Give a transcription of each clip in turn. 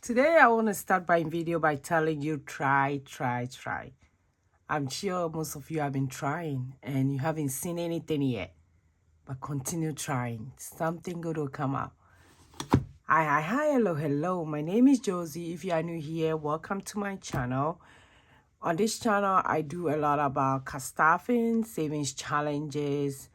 Today I want to start my video by telling you try. I'm sure most of you have been trying and you haven't seen anything yet, but continue trying. Something good will come out. Hi, hello. My name is Josy. If you are new here, welcome to my channel. On this channel, I do a lot about staffing, savings challenges.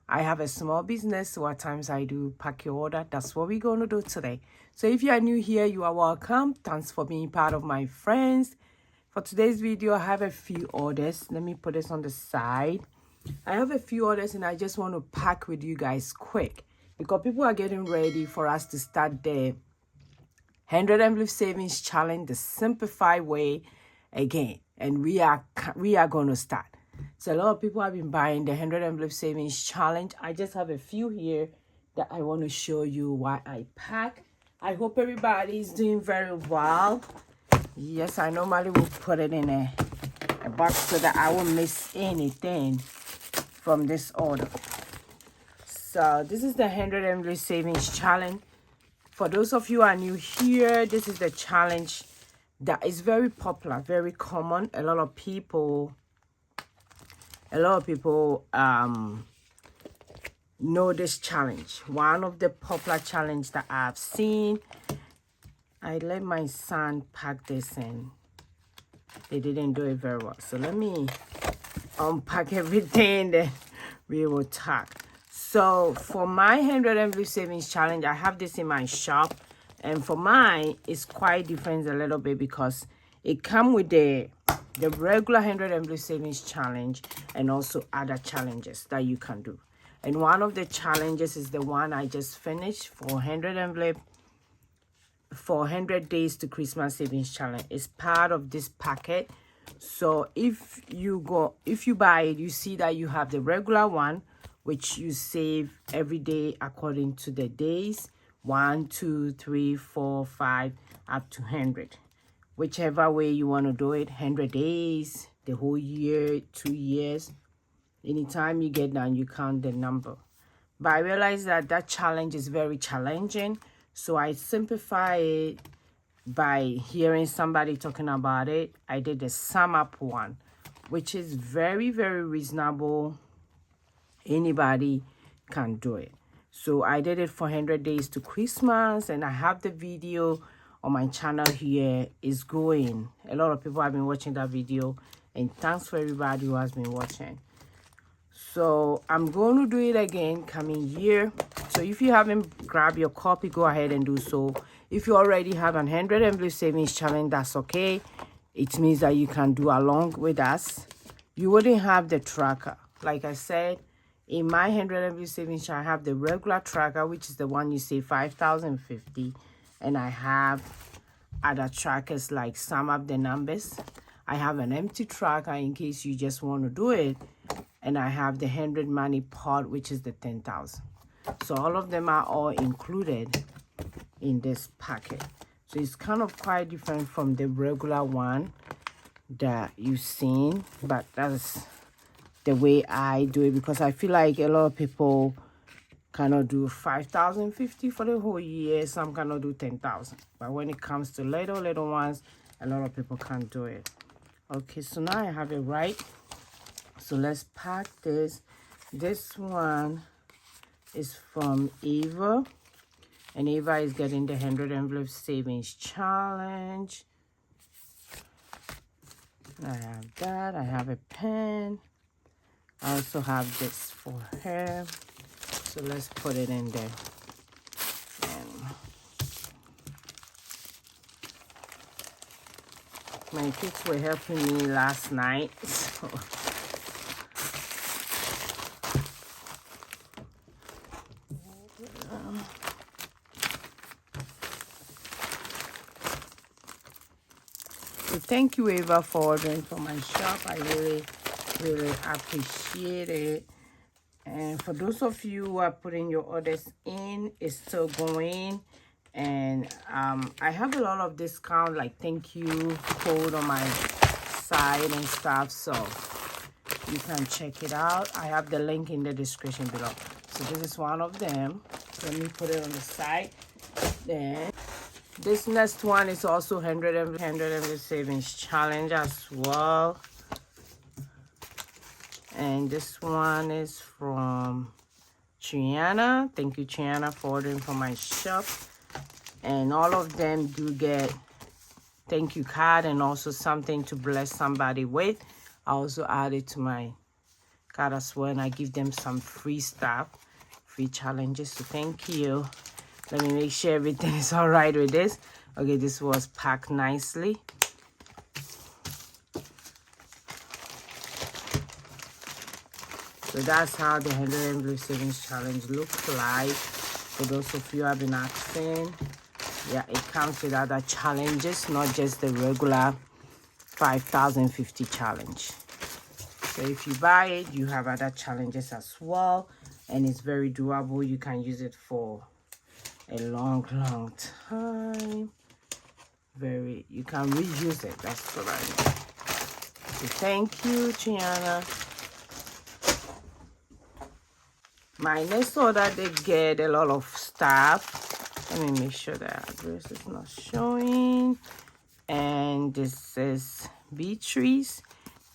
I have a small business, so at times I do pack your order. That's what we're going to do today. So if you are new here, you are welcome. Thanks for being part of my friends. For today's video, I have a few orders. Let me put this on the side. I have a few orders and I just want to pack with you guys quick because people are getting ready for us to start the 100 envelope savings challenge the simplified way again. And we are going to start. So a lot of people have been buying the 100 envelope savings challenge. I just have a few here that I want to show you why I pack. I hope everybody is doing very well. Yes, I normally will put it in a box so that I won't miss anything from this order. So this is the 100 envelope savings challenge. For those of you who are new here, this is the challenge that is very popular, very common. A lot of people know this challenge. One of the popular challenge that I've seen. I let my son pack this in. They didn't do it very well. So let me unpack everything that we will talk. So for my 100 envelope savings challenge, I have this in my shop. And for mine, it's quite different a little bit because it comes with the regular 100 envelope savings challenge and also other challenges that you can do. And one of the challenges is the one I just finished for 100 envelope for 100 days to Christmas savings challenge. It's part of this packet. So if you buy it, you see that you have the regular one, which you save every day according to the days. 1, 2, 3, 4, 5, up to 100. Whichever way you want to do it, 100 days, the whole year, 2 years. Anytime you get done, you count the number. But I realized that that challenge is very challenging. So I simplify it by hearing somebody talking about it. I did the sum up one, which is very, very reasonable. Anybody can do it. So I did it for 100 days to Christmas, and I have the video on my channel here. Is going. A lot of people have been watching that video, and thanks for everybody who has been watching. So I'm going to do it again coming year. So if you haven't grabbed your copy, go ahead and do so. If you already have an 100 envelope savings challenge, that's okay. It means that you can do along with us. You wouldn't have the tracker. Like I said, in my 100 envelope savings challenge, I have the regular tracker, which is the one you say 5,050. And I have other trackers like sum up the numbers. I have an empty tracker in case you just want to do it. And I have the 100 money part, which is the 10,000. So all of them are all included in this packet. So it's kind of quite different from the regular one that you've seen. But that's the way I do it because I feel like a lot of people cannot do 5,050 for the whole year. Some cannot do 10,000. But when it comes to little ones, a lot of people can't do it. Okay, so now I have it right. So let's pack this. This one is from Eva. And Eva is getting the 100 envelope savings challenge. I have that. I have a pen. I also have this for her. So let's put it in there. And my kids were helping me last night. So thank you, Eva, for ordering from my shop. I really appreciate it. And for those of you who are putting your orders in, it's still going. And I have a lot of discount, like thank you code on my site and stuff. So you can check it out. I have the link in the description below. So this is one of them. Let me put it on the side. Then This next one is also 100 envelope savings challenge as well. And this one is from Triana. Thank you, Triana, for ordering from my shop. And all of them do get thank you card and also something to bless somebody with. I also add it to my card as well, and I give them some free stuff, free challenges. So thank you. Let me make sure everything is all right with this. Okay, this was packed nicely. So that's how the 100 envelope savings challenge looks like. For those of you who have been asking, yeah, it comes with other challenges, not just the regular 5,050 challenge. So if you buy it, you have other challenges as well, and it's very doable. You can use it for a long time. You can reuse it. That's what I mean. So thank you, Triana. My next order, they get a lot of stuff. Let me make sure the address is not showing. And this is Beatrice.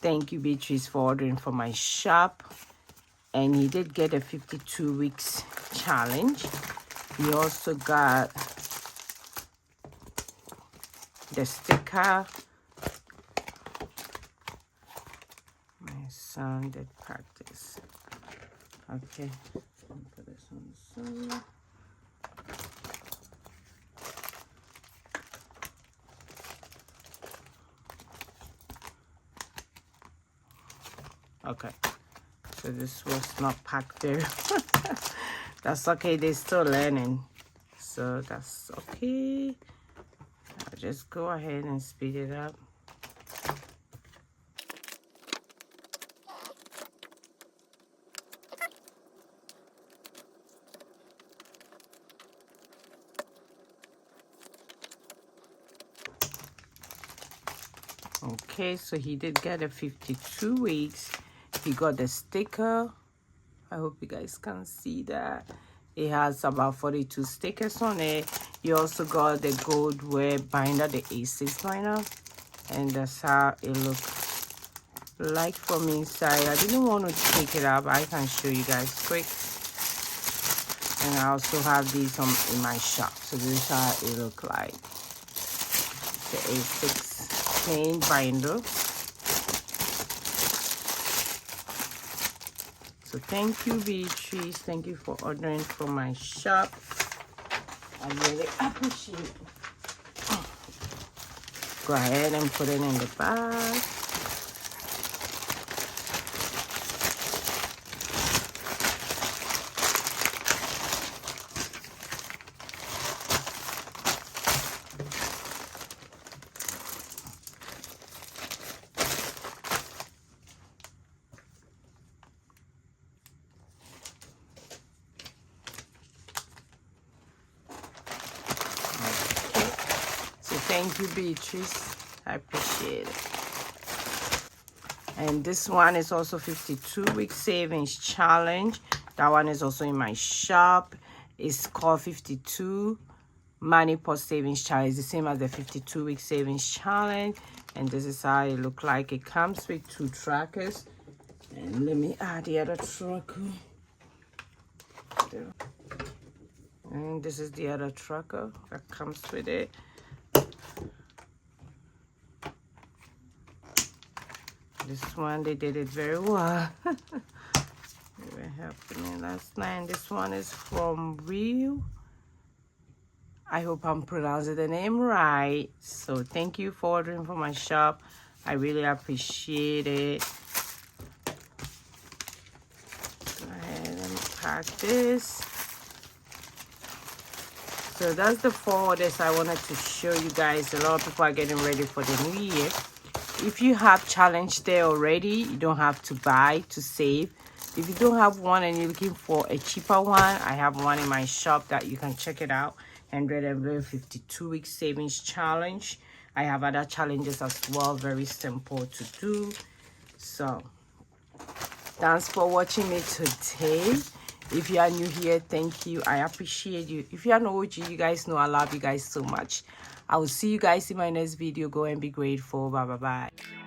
Thank you, Beatrice, for ordering from my shop. And he did get a 52 weeks challenge. He also got the sticker. My son did practice. Okay, put this on the side. Okay, so this was not packed there. That's okay, they're still learning, so that's okay. I'll just go ahead and speed it up. Okay, so he did get a 52 weeks. He got the sticker. I hope you guys can see that. It has about 42 stickers on it. He also got the gold web binder, the A6 binder. And that's how it looks like from inside. I didn't want to take it out, but I can show you guys quick. And I also have these in my shop. So this is how it looks like. The A6 plain binder. So thank you, Beatrice. Thank you for ordering from my shop. I really appreciate it. Go ahead and put it in the bag. Thank you, Beatrice. I appreciate it. And this one is also 52 week savings challenge. That one is also in my shop. It's called 52 money pot savings challenge. The same as the 52 week savings challenge. And this is how it looks like. It comes with 2 trackers. And let me add the other tracker. And this is the other tracker that comes with it. This one, they did it very well. They were helping me last night. This one is from Real. I hope I'm pronouncing the name right. So thank you for ordering from my shop. I really appreciate it. Go ahead and pack this. So that's the 4 orders I wanted to show you guys. A lot of people are getting ready for the new year. If you have challenge there already, you don't have to buy to save. If you don't have one and you're looking for a cheaper one, I have one in my shop that you can check it out. 152 week savings challenge. I have other challenges as well, very simple to do. So thanks for watching me today. If you are new here, thank you. I appreciate you. If you are an OG, you guys know I love you guys so much. I will see you guys in my next video. Go and be grateful. Bye bye bye.